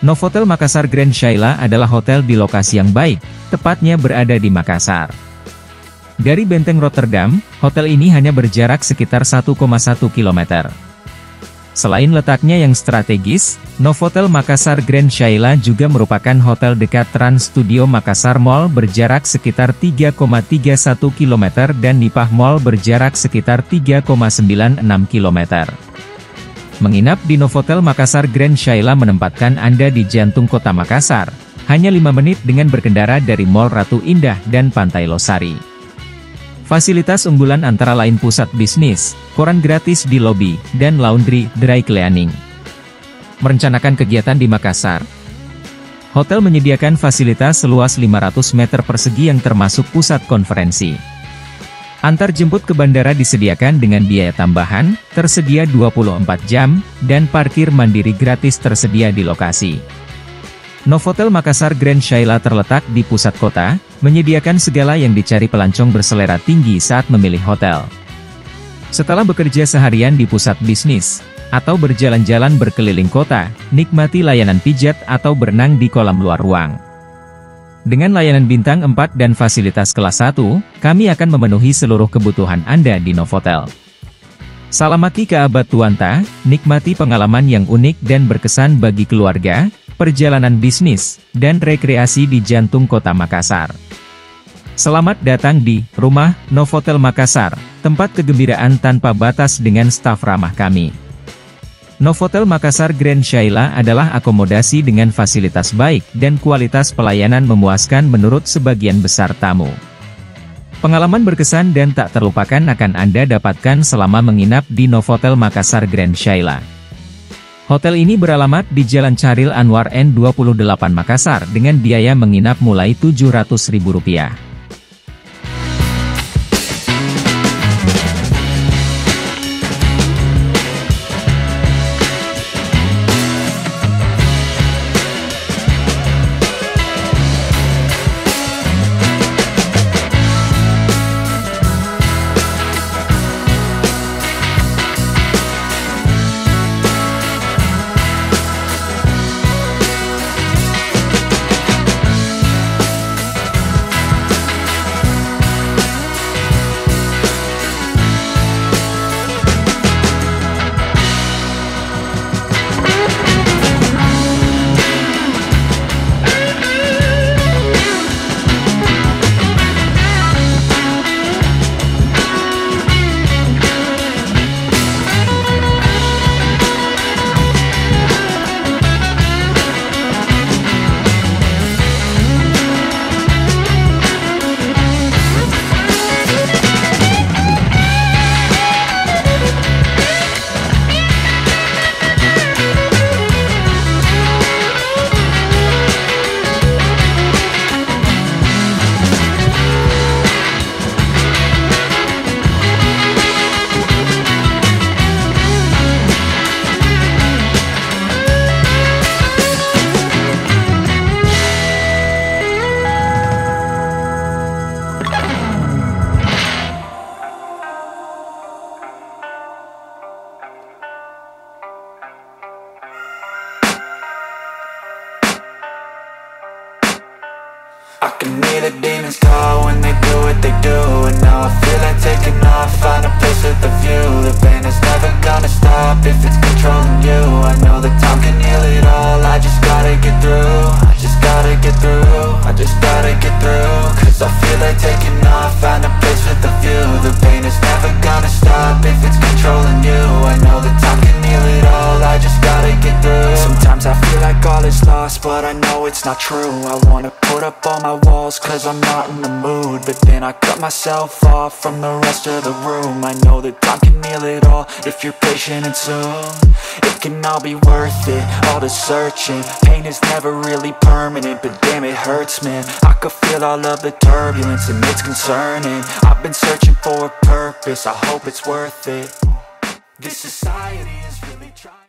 Novotel Makassar Grand Shayla adalah hotel di lokasi yang baik, tepatnya berada di Makassar. Dari Benteng Rotterdam, hotel ini hanya berjarak sekitar 1,1 km. Selain letaknya yang strategis, Novotel Makassar Grand Shayla juga merupakan hotel dekat Trans Studio Makassar Mall berjarak sekitar 3,31 km dan Nipah Mall berjarak sekitar 3,96 km. Menginap di Novotel Makassar Grand Shayla menempatkan Anda di jantung kota Makassar, hanya 5 menit dengan berkendara dari Mall Ratu Indah dan Pantai Losari. Fasilitas unggulan antara lain pusat bisnis, koran gratis di lobi, dan laundry, dry cleaning. Merencanakan kegiatan di Makassar. Hotel menyediakan fasilitas seluas 500 meter persegi yang termasuk pusat konferensi. Antar jemput ke bandara disediakan dengan biaya tambahan, tersedia 24 jam, dan parkir mandiri gratis tersedia di lokasi. Novotel Makassar Grand Shayla terletak di pusat kota, menyediakan segala yang dicari pelancong berselera tinggi saat memilih hotel. Setelah bekerja seharian di pusat bisnis, atau berjalan-jalan berkeliling kota, nikmati layanan pijat atau berenang di kolam luar ruang. Dengan layanan bintang 4 dan fasilitas kelas 1, kami akan memenuhi seluruh kebutuhan Anda di Novotel. Salamati ke abad Tuanta, nikmati pengalaman yang unik dan berkesan bagi keluarga, perjalanan bisnis, dan rekreasi di jantung kota Makassar. Selamat datang di Rumah Novotel Makassar, tempat kegembiraan tanpa batas dengan staf ramah kami. Novotel Makassar Grand Shayla adalah akomodasi dengan fasilitas baik dan kualitas pelayanan memuaskan menurut sebagian besar tamu. Pengalaman berkesan dan tak terlupakan akan Anda dapatkan selama menginap di Novotel Makassar Grand Shayla. Hotel ini beralamat di Jalan Chahril Anwar N28 Makassar dengan biaya menginap mulai Rp700.000. I can hear the demons call when they do what they do. And now I feel like taking off, find a place with a view. The pain is never gonna stop if it's controlling you. I know that time can heal it all, I just gotta get through. I just gotta get through, I just gotta get through. Cause I feel like taking off, find a place with a view. The pain is never gonna stop if it's controlling you. I know that time can heal it all, I just gotta get through. Sometimes I feel like all is lost, but I know it's not true. I wanna put up all my walls cause I'm not in the mood, but then I cut myself off from the rest of the room. I know that time can heal it all if you're patient and soon it can all be worth it, all the searching. Pain is never really permanent, but damn it hurts, man. I could feel all of the turbulence and it's concerning. I've been searching for a purpose, I hope it's worth it. This society is really trying